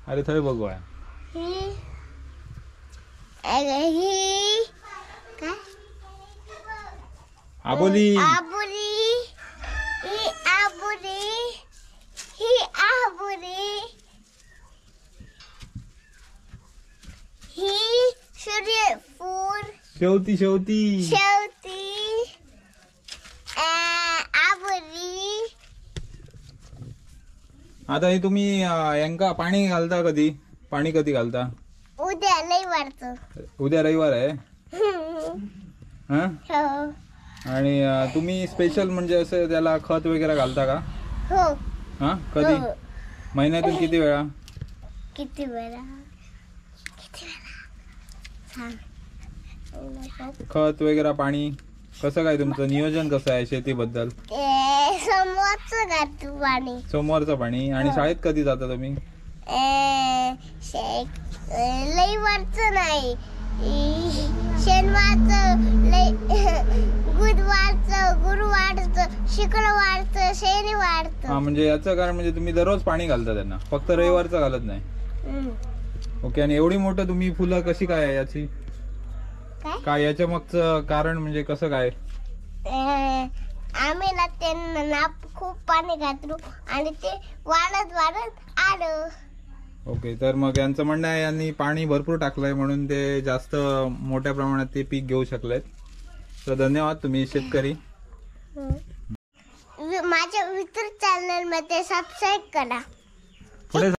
अरे थंय बघूया आबोली आबोली ही आबोली ही आबोली ही सूर्यफूल शेवती शेवती शेवती आबोली. आता हे तुम्ही यांका पाणी घालता कधी? पाणी कधी घालता? उद्या लई वाढतं. उद्या रविवार आहे हा. हो आणि तुम्ही स्पेशल म्हणजे असं त्याला खत वगैरे घालता का? हो हा कधी? हो. महिन्यातून किती वेळा? किती वेळा सांग. खत वगैरे पाणी कसं काय तुमचं नियोजन कसं आहे शेतीबद्दल? समोरचं घातू पाणी. सोमवारचं पाणी. आणि शाळेत कधी जाता तुम्ही? लई वरचं नाही, शनिवारचं बुधवारचं गुरुवारचं शुक्रवारचं शनिवारचं. हा म्हणजे याचं कारण म्हणजे तुम्ही दररोज पाणी घालता त्यांना, फक्त रविवारचं घालत नाही. ओके. आणि एवढी मोठं तुम्ही फुलं कशी काय आहे याची? काय याच्या मागचं कारण म्हणजे कसं काय? आम्ही ना त्यांना खूप पाणी घातलं आणि ते वाढत वाढत आलं. ओके. तर मग यांचं म्हणणं आहे यांनी पाणी भरपूर टाकलंय म्हणून ते जास्त मोठ्या प्रमाणात ते पीक घेऊ शकलेत. तर धन्यवाद, तुम्ही शेतकरी. माझ्या मित्र चॅनल मध्ये सबस्क्राईब करा. पुढे